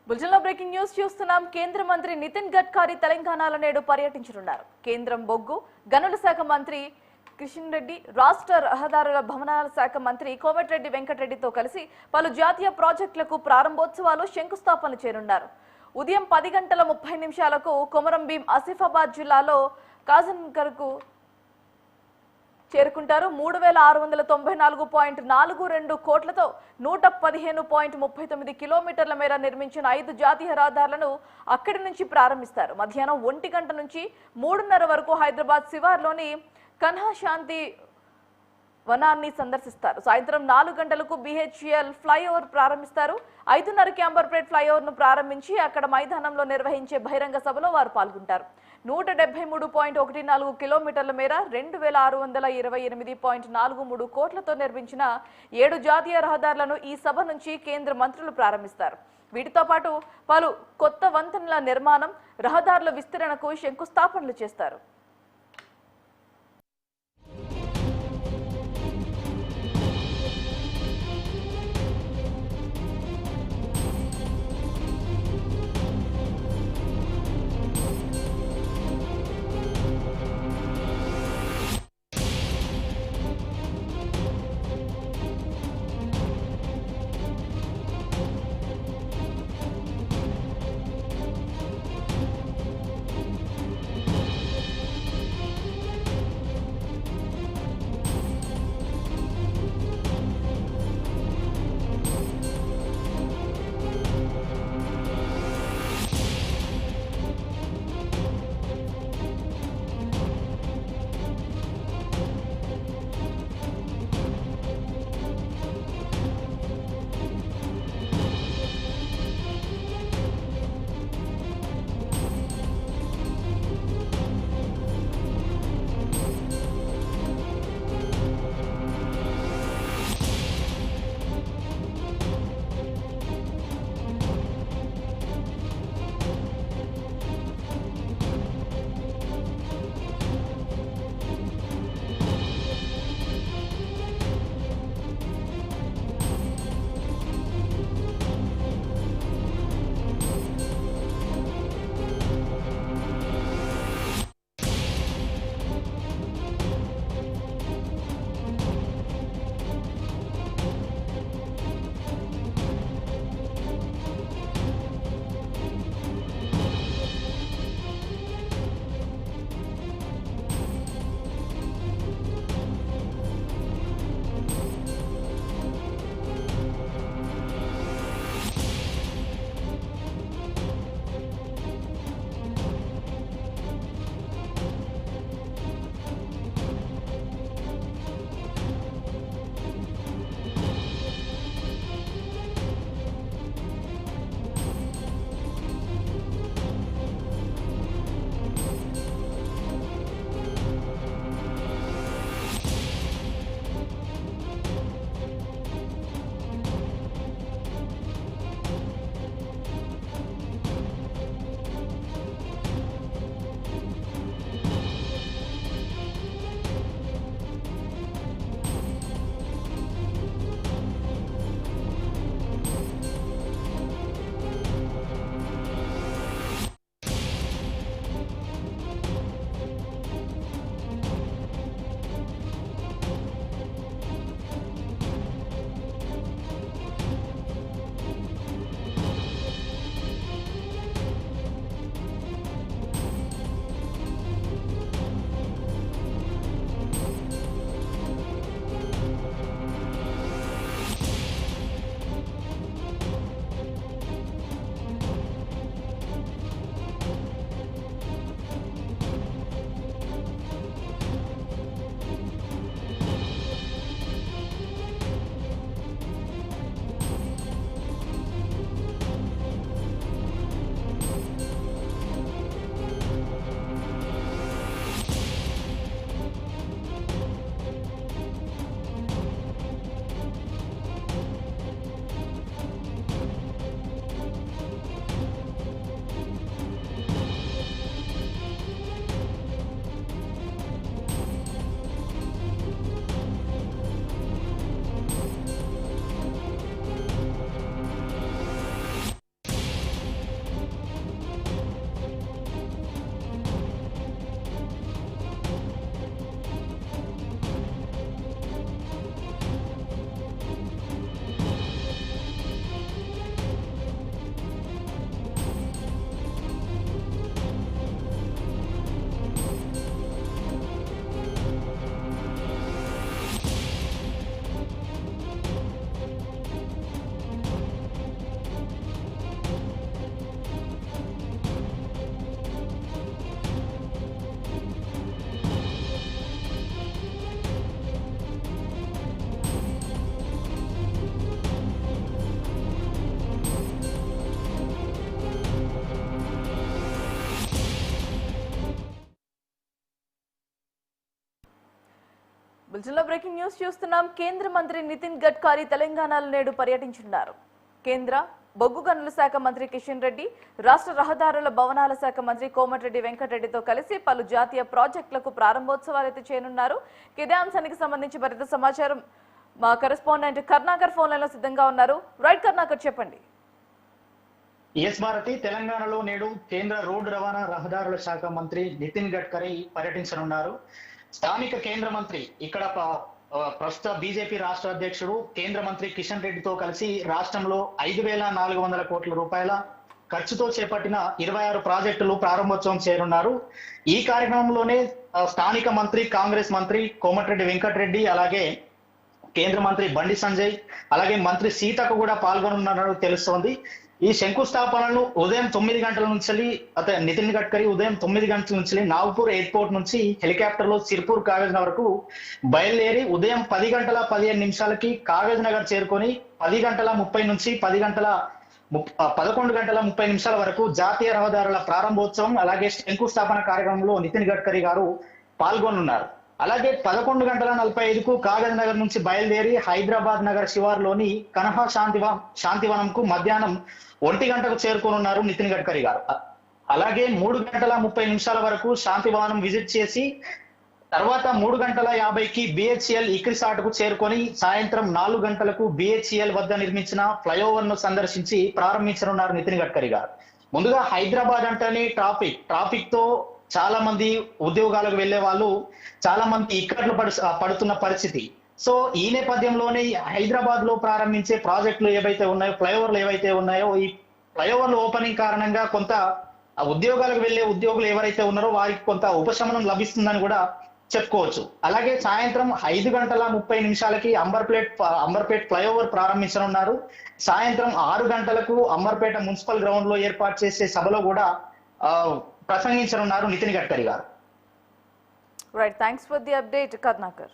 బులెటిన్లో breaking news చూస్తున్నాం. కేంద్ర మంత్రి నితిన్ గడ్కరీ తెలంగాణలో నేడు పర్యటించనున్నారు. కేంద్రం బొగ్గు గనుల శాఖ మంత్రి కిషన్ రెడ్డి, రాష్ట్ర రహదారుల భవనాల శాఖ మంత్రి కోమటిరెడ్డి వెంకటరెడ్డితో కలిసి పలు జాతీయ ప్రాజెక్టులకు ప్రారంభోత్సవాలు శంకుస్థాపనలు చేయనున్నారు. ఉదయం 10:30 కొమరం భీం ఆసిఫాబాద్ జిల్లాలో కాజన్గర్కు చేరుకుంటారు. 3694.42 కోట్లతో 115.39 కిలోమీటర్ల మేర నిర్మించిన 5 జాతీయ రహదారులను అక్కడి నుంచి ప్రారంభిస్తారు. మధ్యాహ్నం 1 గంట నుంచి 3:30 వరకు హైదరాబాద్ శివార్లోని కన్హా శాంతి వనాన్ని సందర్శిస్తారు. సాయంత్రం 4 గంటలకు BHEL ఫ్లైఓవర్ ప్రారంభిస్తారు. 5:30కి అంబర్పేట్ ఫ్లైఓవర్ ను ప్రారంభించి అక్కడ మైదానంలో నిర్వహించే బహిరంగ సభలో వారు పాల్గొంటారు. 173.14 కిలోమీటర్ల మేర 2628.43 కోట్లతో నిర్మించిన 7 జాతీయ రహదారులను ఈ సభ నుంచి కేంద్ర మంత్రులు ప్రారంభిస్తారు. వీటితో పాటు పలు కొత్త వంతెనల నిర్మాణం, రహదారుల విస్తరణకు శంకుస్థాపనలు చేస్తారు. బులెటిన్లో బ్రేకింగ్ న్యూస్ చూస్తున్నాం. కేంద్ర మంత్రి నితిన్ గడ్కరీ తెలంగాణలో నేడు పర్యటించనున్నారు. కేంద్ర బొగ్గు గనుల శాఖ మంత్రి కిషన్ రెడ్డి, రాష్ట్ర రహదారుల భవనాల శాఖ మంత్రి కోమటిరెడ్డి వెంకటరెడ్డితో కలిసి పలు జాతీయ ప్రాజెక్టులకు ప్రారంభోత్సవాలు అయితే చేయనున్నారు. ఇదే అంశానికి సంబంధించి మరింత సమాచారం మా కరెస్పాండెంట్ కర్ణాకర్ ఫోన్ లైన్ లో సిద్ధంగా ఉన్నారు. రైట్ కర్ణాకర్, చెప్పండి. భారతి, తెలంగాణలో నేడు కేంద్ర రోడ్డు రవాణా రహదారుల శాఖ మంత్రి నితిన్ గడ్కరీ పర్యటించనున్నారు. స్థానిక కేంద్ర మంత్రి ఇక్కడ ప్రస్తుత బీజేపీ రాష్ట్ర అధ్యక్షుడు కేంద్ర మంత్రి కిషన్ రెడ్డితో కలిసి రాష్ట్రంలో 5,400 కోట్ల రూపాయల ఖర్చుతో చేపట్టిన 26 ప్రాజెక్టులు ప్రారంభోత్సవం చేయనున్నారు. ఈ కార్యక్రమంలోనే స్థానిక మంత్రి కాంగ్రెస్ మంత్రి కోమటిరెడ్డి వెంకటరెడ్డి, అలాగే కేంద్ర మంత్రి బండి సంజయ్, అలాగే మంత్రి సీతకు కూడా పాల్గొనున్నట్టు తెలుస్తోంది. ఈ శంకుస్థాపనను ఉదయం 9 గంటల నుంచి నితిన్ గడ్కరీ ఉదయం 9 గంటల నుంచి నాగపూర్ ఎయిర్పోర్ట్ నుంచి హెలికాప్టర్ లో సిర్పూర్ కాగజ్ నగర్ వరకు బయలుదేరి ఉదయం 10:15 కాగజ్ నగర్ చేరుకొని 10:30 నుంచి 11:30 వరకు జాతీయ రహదారుల ప్రారంభోత్సవం అలాగే శంకుస్థాపన కార్యక్రమంలో నితిన్ గడ్కరీ గారు పాల్గొనున్నారు. అలాగే 11:45 కాగజ్ నగర్ నుంచి బయలుదేరి హైదరాబాద్ నగర్ శివార్లోని కన్హా శాంతివనంకు మధ్యాహ్నం 1 గంటకు చేరుకోనున్నారు నితిన్ గడ్కరీ గారు. అలాగే 3:30 వరకు శాంతివనం విజిట్ చేసి తర్వాత 3:50కి BHEL ఇక్రిసాట్ కు చేరుకొని సాయంత్రం 4 గంటలకు BHEL వద్ద నిర్మించిన ఫ్లైఓవర్ ను సందర్శించి ప్రారంభించనున్నారు నితిన్ గడ్కరీ గారు. ముందుగా హైదరాబాద్ అంటేనే ట్రాఫిక్ తో చాలా మంది ఉద్యోగాలకు వెళ్లే వాళ్ళు చాలా మంది ఇక్కట్లు పడుతున్న పరిస్థితి. సో ఈ నేపథ్యంలోనే హైదరాబాద్ లో ప్రారంభించే ప్రాజెక్టులు ఏవైతే ఉన్నాయో, ఫ్లైఓవర్లు ఏవైతే ఉన్నాయో, ఈ ఫ్లైఓవర్ల ఓపెనింగ్ కారణంగా కొంత ఉద్యోగాలకు వెళ్లే ఉద్యోగులు ఎవరైతే ఉన్నారో వారికి కొంత ఉపశమనం లభిస్తుందని కూడా చెప్పుకోవచ్చు. అలాగే సాయంత్రం 5:30 అంబర్పేట్ ఫ్లైఓవర్ ప్రారంభించనున్నారు. సాయంత్రం 6 గంటలకు అంబర్పేట మున్సిపల్ గ్రౌండ్ లో ఏర్పాటు చేసే సభలో కూడా ప్రసంగించనున్నారు Nitin Gadkari garu. Right, thanks for the update Karunakar.